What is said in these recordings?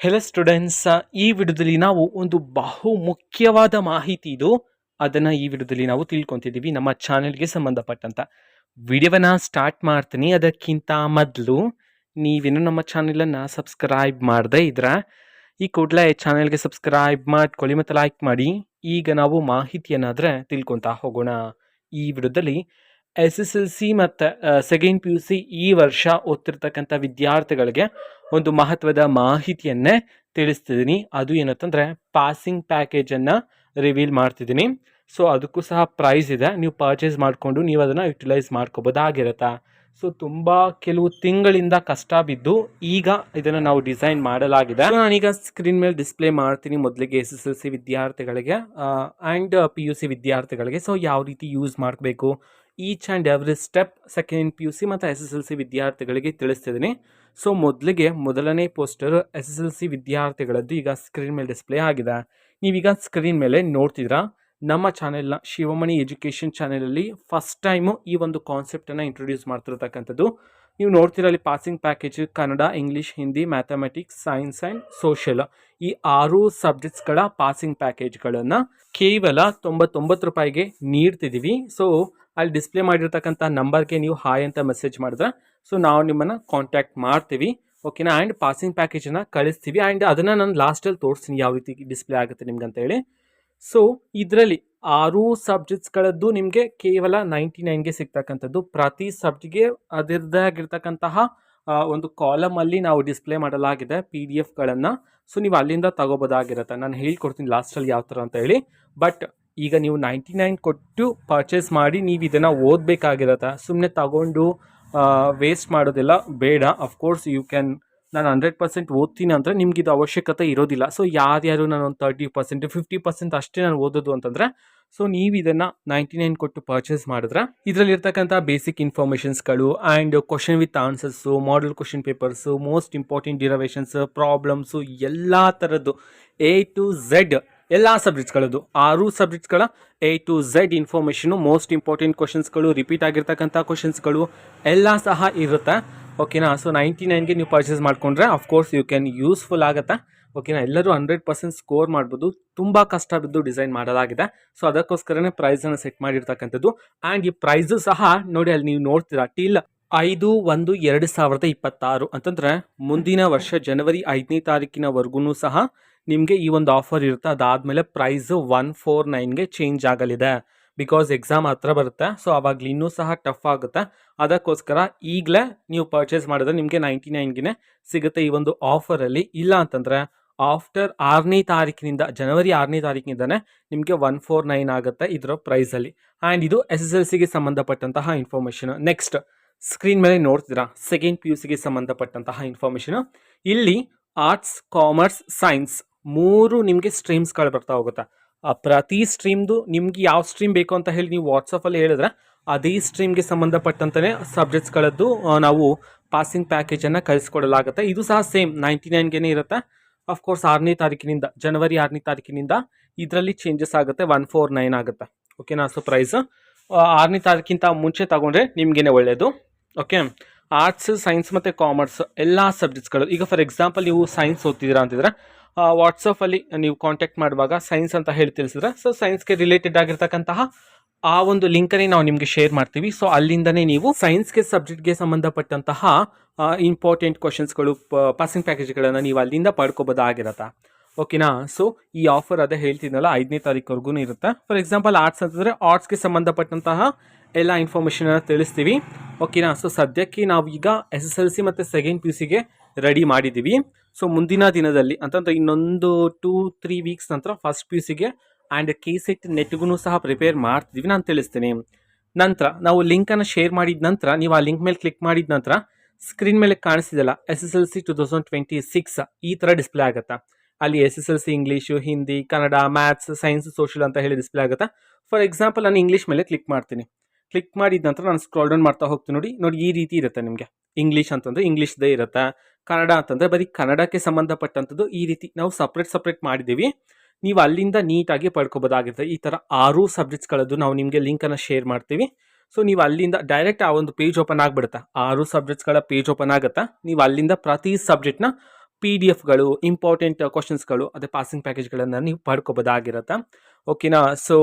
Hello students, ಈ ವಿಡಿಯೋದಲ್ಲಿ ನಾವು ಒಂದು ಬಹು ಮುಖ್ಯವಾದ ಮಾಹಿತಿ ಇದು. ಅದನ್ನ ಈ ವಿಡಿಯೋದಲ್ಲಿ ನಾವು ತಿಳ್ಕೊಂತಿದ್ದೀವಿ ನಮ್ಮ ಚಾನೆಲ್ಗೆ ಸಂಬಂಧಪಟ್ಟಂತ. ವಿಡಿಯೋವನ್ನ ಸ್ಟಾರ್ಟ್ ಮಾಡ್ತೀನಿ. ಅದಕ್ಕಿಂತ ಮೊದಲು ನೀವೇನು ನಮ್ಮ ಚಾನೆಲನ್ನು ಸಬ್ಸ್ಕ್ರೈಬ್ ಮಾಡದೇ ಇದ್ರೆ ಈ ಕೂಡಲೇ ಚಾನೆಲ್ಗೆ ಸಬ್ಸ್ಕ್ರೈಬ್ ಮಾಡ್ಕೊಳ್ಳಿ ಮತ್ತು ಲೈಕ್ ಮಾಡಿ. ಈಗ ನಾವು ಮಾಹಿತಿಯನ್ನಾದರೆ ತಿಳ್ಕೊತಾ ಹೋಗೋಣ. ಈ ವಿಡಿಯೋದಲ್ಲಿ SSLC ಮತ್ತು ಸೆಕೆಂಡ್ PUC ಈ ವರ್ಷ ಓದ್ತಿರ್ತಕ್ಕಂಥ ವಿದ್ಯಾರ್ಥಿಗಳಿಗೆ ಒಂದು ಮಹತ್ವದ ಮಾಹಿತಿಯನ್ನೇ ತಿಳಿಸ್ತಿದ್ದೀನಿ. ಅದು ಏನಂತಂದರೆ ಪಾಸಿಂಗ್ ಪ್ಯಾಕೇಜನ್ನು ರಿವೀಲ್ ಮಾಡ್ತಿದ್ದೀನಿ. ಸೊ ಅದಕ್ಕೂ ಸಹ ಪ್ರೈಸ್ ಇದೆ, ನೀವು ಪರ್ಚೇಸ್ ಮಾಡಿಕೊಂಡು ನೀವು ಅದನ್ನು ಯುಟಿಲೈಸ್ ಮಾಡ್ಕೋಬೋದಾಗಿರುತ್ತೆ. ಸೊ ತುಂಬ ಕೆಲವು ತಿಂಗಳಿಂದ ಕಷ್ಟ ಬಿದ್ದು ಈಗ ಇದನ್ನು ನಾವು ಡಿಸೈನ್ ಮಾಡಲಾಗಿದೆ. ನಾನೀಗ ಸ್ಕ್ರೀನ್ ಮೇಲೆ ಡಿಸ್ಪ್ಲೇ ಮಾಡ್ತೀನಿ. ಮೊದಲಿಗೆ SSLC ವಿದ್ಯಾರ್ಥಿಗಳಿಗೆ ಆ್ಯಂಡ್ PUC ವಿದ್ಯಾರ್ಥಿಗಳಿಗೆ ಸೊ ಯಾವ ರೀತಿ ಯೂಸ್ ಮಾಡಬೇಕು each and every step second PUC ಮತ್ತು SSLC ವಿದ್ಯಾರ್ಥಿಗಳಿಗೆ ತಿಳಿಸ್ತಿದ್ದೀನಿ. ಸೊ ಮೊದಲಿಗೆ ಮೊದಲನೇ ಪೋಸ್ಟರ್ SSLC ವಿದ್ಯಾರ್ಥಿಗಳದ್ದು ಈಗ ಸ್ಕ್ರೀನ್ ಮೇಲೆ ಡಿಸ್ಪ್ಲೇ ಆಗಿದೆ. ನೀವೀಗ ಸ್ಕ್ರೀನ್ ಮೇಲೆ ನೋಡ್ತಿದ್ದೀರಾ. ನಮ್ಮ ಚಾನೆಲ್ನ ಶಿವಮಣಿ ಎಜುಕೇಷನ್ ಚಾನೆಲಲ್ಲಿ ಫಸ್ಟ್ ಟೈಮು ಈ ಒಂದು ಕಾನ್ಸೆಪ್ಟನ್ನು ಇಂಟ್ರೊಡ್ಯೂಸ್ ಮಾಡ್ತಿರ್ತಕ್ಕಂಥದ್ದು. ನೀವು ನೋಡ್ತಿರಲ್ಲಿ passing package Kannada, English, Hindi, mathematics, science and social ಈ 6 ಸಬ್ಜೆಕ್ಟ್ಸ್ಗಳ ಪಾಸಿಂಗ್ ಪ್ಯಾಕೇಜ್ಗಳನ್ನು ಕೇವಲ 99 ರೂಪಾಯಿಗೆ ನೀಡ್ತಿದ್ದೀವಿ. ಸೊ ಅಲ್ಲಿ ಡಿಸ್ಪ್ಲೇ ಮಾಡಿರ್ತಕ್ಕಂಥ ನಂಬರ್ಗೆ ನೀವು ಹಾಯ್ ಅಂತ ಮೆಸೇಜ್ ಮಾಡಿದ್ರೆ ಸೊ ನಾವು ನಿಮ್ಮನ್ನು ಕಾಂಟ್ಯಾಕ್ಟ್ ಮಾಡ್ತೀವಿ, ಓಕೆನಾ. ಆ್ಯಂಡ್ ಪಾಸಿಂಗ್ ಪ್ಯಾಕೇಜನ್ನು ಕಳಿಸ್ತೀವಿ. ಆ್ಯಂಡ್ ಅದನ್ನು ನಾನು ಲಾಸ್ಟಲ್ಲಿ ತೋರಿಸ್ತೀನಿ ಯಾವ ರೀತಿ ಡಿಸ್ಪ್ಲೇ ಆಗುತ್ತೆ ನಿಮ್ಗೆ ಅಂತೇಳಿ. ಸೊ ಇದರಲ್ಲಿ 6 ಸಬ್ಜೆಕ್ಟ್ಸ್ಗಳದ್ದು ನಿಮಗೆ ಕೇವಲ 99ಗೆ ಸಿಗ್ತಕ್ಕಂಥದ್ದು. ಪ್ರತಿ ಸಬ್ಜೆಕ್ಟ್ಗೆ ಅದರದ್ದಾಗಿರ್ತಕ್ಕಂತಹ ಒಂದು ಕಾಲಮಲ್ಲಿ ನಾವು ಡಿಸ್ಪ್ಲೇ ಮಾಡಲಾಗಿದೆ PDF-ಗಳನ್ನು. ಸೊ ನೀವು ಅಲ್ಲಿಂದ ತಗೋಬೋದಾಗಿರುತ್ತೆ. ನಾನು ಹೇಳ್ಕೊಡ್ತೀನಿ ಲಾಸ್ಟಲ್ಲಿ ಯಾವ ಥರ ಅಂತ ಹೇಳಿ. ಬಟ್ ಈಗ ನೀವು 99 ಕೊಟ್ಟು ಪರ್ಚೇಸ್ ಮಾಡಿ ನೀವು ಇದನ್ನು ಓದಬೇಕಾಗಿರುತ್ತೆ. ಸುಮ್ಮನೆ ತಗೊಂಡು ವೇಸ್ಟ್ ಮಾಡೋದೆಲ್ಲ ಬೇಡ. ಅಫ್ಕೋರ್ಸ್ ಯು ಕ್ಯಾನ್, ನಾನು 100% ಓದ್ತೀನಿ ಅಂದರೆ ನಿಮ್ಗೆ ಇದು ಅವಶ್ಯಕತೆ ಇರೋದಿಲ್ಲ. ಸೊ ಯಾರ್ಯಾರು ನಾನು ಒಂದು 30%, 50% ಅಷ್ಟೇ ನಾನು ಓದೋದು ಅಂತಂದರೆ ಸೊ ನೀವು ಇದನ್ನು 99 ಕೊಟ್ಟು ಪರ್ಚೇಸ್ ಮಾಡಿದ್ರೆ ಇದರಲ್ಲಿರ್ತಕ್ಕಂಥ ಬೇಸಿಕ್ ಇನ್ಫಾರ್ಮೇಷನ್ಸ್ಗಳು and question with answers, model question papers, most important derivations, problems, ಎಲ್ಲ ಥರದ್ದು A to Z ಎಲ್ಲ ಸಬ್ಜೆಕ್ಟ್ಸ್ಗಳದ್ದು 6 ಸಬ್ಜೆಕ್ಟ್ಸ್ಗಳ A to Z information, most important ಕ್ವಶನ್ಸ್ಗಳು, ರಿಪೀಟ್ ಆಗಿರ್ತಕ್ಕಂಥ ಕ್ವಶನ್ಸ್ಗಳು ಎಲ್ಲ ಸಹ ಇರುತ್ತೆ, ಓಕೆನಾ. ಸೊ 99ಗೆ ನೀವು ಪರ್ಚೇಸ್ ಮಾಡಿಕೊಂಡ್ರೆ ಅಫ್ಕೋರ್ಸ್ ಯು ಕ್ಯಾನ್ ಯೂಸ್ಫುಲ್ ಆಗುತ್ತೆ, ಓಕೆನಾ. ಎಲ್ಲರೂ 100% ಸ್ಕೋರ್ ಮಾಡ್ಬೋದು. ತುಂಬ ಕಷ್ಟ ಬಿದ್ದು ಡಿಸೈನ್ ಮಾಡಲಾಗಿದೆ. ಸೊ ಅದಕ್ಕೋಸ್ಕರನೇ ಪ್ರೈಸನ್ನು ಸೆಟ್ ಮಾಡಿರ್ತಕ್ಕಂಥದ್ದು. ಆ್ಯಂಡ್ ಈ ಪ್ರೈಸು ಸಹ ನೋಡಿ ಅಲ್ಲಿ ನೀವು ನೋಡ್ತೀರಾ ಟಿಲ್ 5/1/2026 ಅಂತಂದರೆ ಮುಂದಿನ ವರ್ಷ ಜನವರಿ 5ನೇ ತಾರೀಕಿನವರೆಗೂ ಸಹ ನಿಮಗೆ ಈ ಒಂದು ಆಫರ್ ಇರುತ್ತೆ. ಅದಾದಮೇಲೆ ಪ್ರೈಸು 149ಗೆ ಚೇಂಜ್ ಆಗಲಿದೆ. ಬಿಕಾಸ್ ಎಕ್ಸಾಮ್ ಹತ್ರ ಬರುತ್ತೆ. ಸೊ ಆವಾಗಲೂ ಇನ್ನೂ ಸಹ ಟಫ್ ಆಗುತ್ತೆ. ಅದಕ್ಕೋಸ್ಕರ ಈಗಲೇ ನೀವು ಪರ್ಚೇಸ್ ಮಾಡಿದ್ರೆ ನಿಮಗೆ 99ಗೆ ಸಿಗುತ್ತೆ ಈ ಒಂದು ಆಫರಲ್ಲಿ. ಇಲ್ಲ ಅಂತಂದರೆ ಆಫ್ಟರ್ 6ನೇ ತಾರೀಕಿನಿಂದ, ಜನವರಿ 6ನೇ ತಾರೀಕಿನಿಂದನೇ ನಿಮಗೆ 149 ಆಗುತ್ತೆ ಇದರ ಪ್ರೈಸಲ್ಲಿ. ಆ್ಯಂಡ್ ಇದು SSLCಗೆ ಸಂಬಂಧಪಟ್ಟಂತಹ ಇನ್ಫಾರ್ಮೇಷನ್. ನೆಕ್ಸ್ಟ್ ಸ್ಕ್ರೀನ್ ಮೇಲೆ ನೋಡ್ತಿದ್ದೀರಾ ಸೆಕೆಂಡ್ PUCಗೆ ಸಂಬಂಧಪಟ್ಟಂತಹ ಇನ್ಫಾರ್ಮೇಷನು. ಇಲ್ಲಿ ಆರ್ಟ್ಸ್, ಕಾಮರ್ಸ್, ಸೈನ್ಸ್ 3 ನಿಮಗೆ ಸ್ಟ್ರೀಮ್ಸ್ಗಳು ಬರ್ತಾ ಹೋಗುತ್ತೆ. ಪ್ರತಿ ಸ್ಟ್ರೀಮ್ದು ನಿಮ್ಗೆ ಯಾವ ಸ್ಟ್ರೀಮ್ ಬೇಕು ಅಂತ ಹೇಳಿ ನೀವು ವಾಟ್ಸಪ್ಪಲ್ಲಿ ಹೇಳಿದ್ರೆ ಅದೇ ಸ್ಟ್ರೀಮ್ಗೆ ಸಂಬಂಧಪಟ್ಟಂತಲೇ ಸಬ್ಜೆಕ್ಟ್ಸ್ಗಳದ್ದು ನಾವು ಪಾಸಿಂಗ್ ಪ್ಯಾಕೇಜನ್ನು ಕಳಿಸ್ಕೊಡಲಾಗುತ್ತೆ. ಇದು ಸಹ ಸೇಮ್ 99ಗೆ ಇರುತ್ತೆ. ಅಫ್ಕೋರ್ಸ್ 6ನೇ ತಾರೀಕಿನಿಂದ, ಜನವರಿ 6ನೇ ತಾರೀಕಿನಿಂದ ಇದರಲ್ಲಿ ಚೇಂಜಸ್ ಆಗುತ್ತೆ, 149 ಆಗುತ್ತೆ, ಓಕೆನಾ. ಸೊ ಪ್ರೈಸ್ 6ನೇ ತಾರೀಕಿಂತ ಮುಂಚೆ ತಗೊಂಡ್ರೆ ನಿಮಗೇನೆ ಒಳ್ಳೆಯದು, ಓಕೆ. ಆರ್ಟ್ಸ್, ಸೈನ್ಸ್ ಮತ್ತು ಕಾಮರ್ಸ್ ಎಲ್ಲ ಸಬ್ಜೆಕ್ಟ್ಸ್ಗಳು, ಈಗ ಫಾರ್ ಎಕ್ಸಾಂಪಲ್ ನೀವು ಸೈನ್ಸ್ ಓದ್ತಿದ್ದೀರಾ ಅಂತಿದ್ರೆ ವಾಟ್ಸಪ್ಪಲ್ಲಿ ನೀವು ಕಾಂಟ್ಯಾಕ್ಟ್ ಮಾಡುವಾಗ ಸೈನ್ಸ್ ಅಂತ ಹೇಳಿ ತಿಳಿಸಿದ್ರೆ ಸೊ ಸೈನ್ಸ್ಗೆ ರಿಲೇಟೆಡ್ ಆಗಿರ್ತಕ್ಕಂತಹ ಆ ಒಂದು ಲಿಂಕನ್ನೇ ನಾವು ನಿಮಗೆ ಶೇರ್ ಮಾಡ್ತೀವಿ. ಸೊ ಅಲ್ಲಿಂದನೇ ನೀವು ಸೈನ್ಸ್ಗೆ ಸಬ್ಜೆಕ್ಟ್ಗೆ ಸಂಬಂಧಪಟ್ಟಂತಹ ಇಂಪಾರ್ಟೆಂಟ್ ಕ್ವಶನ್ಸ್ಗಳು, ಪಾಸಿಂಗ್ ಪ್ಯಾಕೇಜ್ಗಳನ್ನು ನೀವು ಅಲ್ಲಿಂದ ಪಡ್ಕೋಬೋದಾಗಿರತ್ತೆ, ಓಕೆನಾ. ಸೊ ಈ ಆಫರ್ ಅದೇ ಹೇಳ್ತಿದ್ನಲ್ಲ 5ನೇ ತಾರೀಕುವರೆಗೂ ಇರುತ್ತೆ. ಫಾರ್ ಎಕ್ಸಾಂಪಲ್ ಆರ್ಟ್ಸ್ ಅಂತಂದರೆ ಆರ್ಟ್ಸ್ಗೆ ಸಂಬಂಧಪಟ್ಟಂತಹ ಎಲ್ಲ ಇನ್ಫಾರ್ಮೇಷನನ್ನು ತಿಳಿಸ್ತೀವಿ, ಓಕೆನಾ. ಸೊ ಸದ್ಯಕ್ಕೆ ನಾವು ಈಗ SSLC ಮತ್ತು ಸೆಕೆಂಡ್ PUCಗೆ ರೆಡಿ ಮಾಡಿದ್ದೀವಿ. ಸೊ ಮುಂದಿನ ದಿನದಲ್ಲಿ ಅಂತಂದರೆ ಇನ್ನೊಂದು 2-3 ವೀಕ್ಸ್ ನಂತರ ಫಸ್ಟ್ PUCಗೆ ಆ್ಯಂಡ್ KCET ನೆಟ್ಗೂ ಸಹ ಪ್ರಿಪೇರ್ ಮಾಡ್ತಿದ್ದೀವಿ, ನಾನು ತಿಳಿಸ್ತೀನಿ. ನಂತರ ನಾವು ಲಿಂಕನ್ನು ಶೇರ್ ಮಾಡಿದ ನಂತರ ನೀವು ಆ ಲಿಂಕ್ ಮೇಲೆ ಕ್ಲಿಕ್ ಮಾಡಿದ ನಂತರ ಸ್ಕ್ರೀನ್ ಮೇಲೆ ಕಾಣಿಸ್ತಿದೆಯಲ್ಲ SSLC 2026 ಈ ಥರ ಡಿಸ್ಪ್ಲೇ ಆಗುತ್ತೆ. ಅಲ್ಲಿ SSLC English, Hindi, Kannada, maths, science, social ಅಂತ ಹೇಳಿ ಡಿಸ್ಪ್ಲೇ ಆಗುತ್ತೆ. ಫಾರ್ ಎಕ್ಸಾಂಪಲ್ ನಾನು ಇಂಗ್ಲೀಷ್ ಮೇಲೆ ಕ್ಲಿಕ್ ಮಾಡ್ತೀನಿ. ಕ್ಲಿಕ್ ಮಾಡಿದ ನಂತರ ನಾನು ಸ್ಕ್ರಾಲ್ ಡೌನ್ ಮಾಡ್ತಾ ಹೋಗ್ತೀನಿ. ನೋಡಿ ಈ ರೀತಿ ಇರುತ್ತೆ ನಿಮಗೆ. ಇಂಗ್ಲೀಷ್ ಅಂತಂದರೆ ಇಂಗ್ಲೀಷ್ದೇ ಇರುತ್ತೆ, ಕನ್ನಡ ಅಂತಂದರೆ ಬರೀ ಕನ್ನಡಕ್ಕೆ ಸಂಬಂಧಪಟ್ಟಂಥದ್ದು ಈ ರೀತಿ ನಾವು ಸಪ್ರೇಟ್ ಮಾಡಿದ್ದೀವಿ. ನೀವು ಅಲ್ಲಿಂದ ನೀಟಾಗಿ ಪಡ್ಕೋಬೋದಾಗಿರುತ್ತೆ. ಈ ಥರ 6 ಸಬ್ಜೆಕ್ಟ್ಸ್ಗಳದ್ದು ನಾವು ನಿಮಗೆ ಲಿಂಕನ್ನು ಶೇರ್ ಮಾಡ್ತೀವಿ. ಸೊ ನೀವು ಅಲ್ಲಿಂದ ಡೈರೆಕ್ಟ್ ಆ ಒಂದು ಪೇಜ್ ಓಪನ್ ಆಗಿಬಿಡುತ್ತೆ. 6 ಸಬ್ಜೆಕ್ಟ್ಸ್ಗಳ ಪೇಜ್ ಓಪನ್ ಆಗುತ್ತೆ. ನೀವು ಅಲ್ಲಿಂದ ಪ್ರತಿ ಸಬ್ಜೆಕ್ಟ್ನ PDF ಗಳು, ಇಂಪಾರ್ಟೆಂಟ್ ಕ್ವಶನ್ಸ್ಗಳು, ಅದೇ ಪಾಸಿಂಗ್ ಪ್ಯಾಕೇಜ್ಗಳನ್ನು ನೀವು ಪಡ್ಕೋಬೋದಾಗಿರುತ್ತೆ. ಓಕೆನಾ. ಸೊ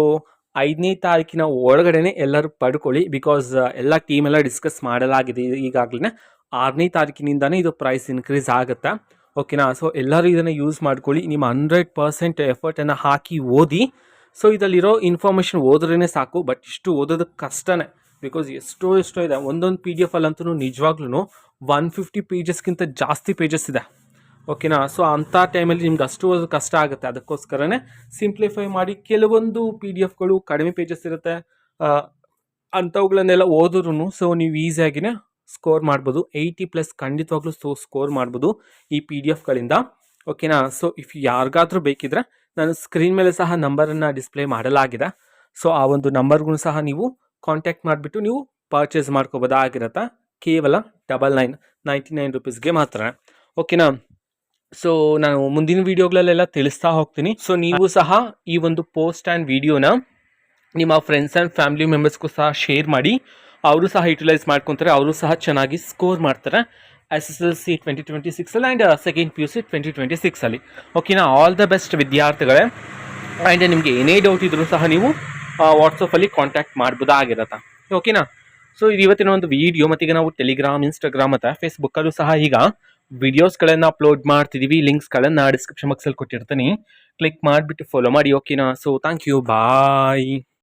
5ನೇ ತಾರೀಕಿನ ಒಳಗಡೆನೆ ಎಲ್ಲರೂ ಪಡ್ಕೊಳ್ಳಿ. ಬಿಕಾಸ್ ಎಲ್ಲ ಟೀಮ್ ಎಲ್ಲ ಡಿಸ್ಕಸ್ ಮಾಡಲಾಗಿದೆ ಈಗಾಗಲೇ. 6ನೇ ತಾರೀಕಿನಿಂದನೇ ಇದು ಪ್ರೈಸ್ ಇನ್ಕ್ರೀಸ್ ಆಗುತ್ತೆ. ಓಕೆನಾ. ಸೊ ಎಲ್ಲರೂ ಇದನ್ನು ಯೂಸ್ ಮಾಡ್ಕೊಳ್ಳಿ. ನಿಮ್ಮ 100% ಎಫರ್ಟನ್ನು ಹಾಕಿ ಓದಿ. ಸೊ ಇದರಲ್ಲಿರೋ ಇನ್ಫಾರ್ಮೇಷನ್ ಓದ್ರೇ ಸಾಕು. ಬಟ್ ಇಷ್ಟು ಓದೋದಕ್ಕೆ ಕಷ್ಟನೇ. ಬಿಕಾಸ್ ಎಷ್ಟೋ ಇದೆ. ಒಂದೊಂದು PDF ಅಲ್ಲಂತೂ ನಿಜವಾಗ್ಲೂ 150 ಪೇಜಸ್ಗಿಂತ ಜಾಸ್ತಿ ಪೇಜಸ್ ಇದೆ. ಓಕೆನಾ. ಸೊ ಅಂಥ ಟೈಮಲ್ಲಿ ನಿಮ್ಗೆ ಅಷ್ಟು ಓದೋದು ಕಷ್ಟ ಆಗುತ್ತೆ. ಅದಕ್ಕೋಸ್ಕರನೇ ಸಿಂಪ್ಲಿಫೈ ಮಾಡಿ ಕೆಲವೊಂದು PDF ಗಳು ಕಡಿಮೆ ಪೇಜಸ್ ಇರುತ್ತೆ. ಅಂಥವುಗಳನ್ನೆಲ್ಲ ಓದಿದ್ರು ಸೊ ನೀವು ಈಸಿಯಾಗಿನೇ ಸ್ಕೋರ್ ಮಾಡ್ಬೋದು. 80+ ಖಂಡಿತವಾಗ್ಲೂ ಸ್ಕೋರ್ ಮಾಡ್ಬೋದು ಈ PDF ಗಳಿಂದ. ಓಕೆನಾ. ಸೊ ಇಫ್ ಯಾರಿಗಾದ್ರೂ ಬೇಕಿದ್ರೆ ನಾನು ಸ್ಕ್ರೀನ್ ಮೇಲೆ ಸಹ ನಂಬರನ್ನು ಡಿಸ್ಪ್ಲೇ ಮಾಡಲಾಗಿದೆ. ಸೊ ಆ ಒಂದು ನಂಬರ್ಗೂ ಸಹ ನೀವು ಕಾಂಟ್ಯಾಕ್ಟ್ ಮಾಡಿಬಿಟ್ಟು ನೀವು ಪರ್ಚೇಸ್ ಮಾಡ್ಕೋಬೋದಾಗಿರುತ್ತೆ. ಕೇವಲ 99 ರುಪೀಸ್ಗೆ ಮಾತ್ರ. ಓಕೆನಾ. ಸೊ ನಾನು ಮುಂದಿನ ವೀಡಿಯೋಗಳಲ್ಲೆಲ್ಲ ತಿಳಿಸ್ತಾ ಹೋಗ್ತೀನಿ. ಸೊ ನೀವು ಸಹ ಈ ಒಂದು ಪೋಸ್ಟ್ ಆ್ಯಂಡ್ ವಿಡಿಯೋನ ನಿಮ್ಮ ಫ್ರೆಂಡ್ಸ್ ಆ್ಯಂಡ್ ಫ್ಯಾಮಿಲಿ ಮೆಂಬರ್ಸ್ಗೂ ಸಹ ಶೇರ್ ಮಾಡಿ. ಅವರು ಸಹ ಯುಟಿಲೈಸ್ ಮಾಡ್ಕೊತಾರೆ. ಅವರು ಸಹ ಚೆನ್ನಾಗಿ ಸ್ಕೋರ್ ಮಾಡ್ತಾರೆ SSLC 2026 ಆ್ಯಂಡ್ ಸೆಕೆಂಡ್ PUC 2026. ಓಕೆನಾ. ಆಲ್ ದ ಬೆಸ್ಟ್ ವಿದ್ಯಾರ್ಥಿಗಳೇ. ಆ್ಯಂಡ್ ನಿಮಗೆ ಏನೇ ಡೌಟ್ ಇದ್ರೂ ಸಹ ನೀವು ವಾಟ್ಸಪ್ಪಲ್ಲಿ ಕಾಂಟ್ಯಾಕ್ಟ್ ಮಾಡ್ಬೋದಾಗಿರತ್ತೆ. ಓಕೆನಾ. ಸೊ ಇದು ಇವತ್ತಿನ ಒಂದು ವಿಡಿಯೋ. ಮತ್ತೀಗ ನಾವು ಟೆಲಿಗ್ರಾಮ್, ಇನ್ಸ್ಟಾಗ್ರಾಮ್ ಮತ್ತು ಫೇಸ್ಬುಕ್ಕಲ್ಲೂ ಸಹ ಈಗ ವಿಡಿಯೋಸ್ಗಳನ್ನು ಅಪ್ಲೋಡ್ ಮಾಡ್ತಿದ್ದೀವಿ. ಲಿಂಕ್ಸ್ಗಳನ್ನು ಡಿಸ್ಕ್ರಿಪ್ಷನ್ ಬಾಕ್ಸಲ್ಲಿ ಕೊಟ್ಟಿರ್ತೀನಿ. ಕ್ಲಿಕ್ ಮಾಡಿಬಿಟ್ಟು ಫಾಲೋ ಮಾಡಿ. ಓಕೆನಾ. So thank you. ಬಾಯ್.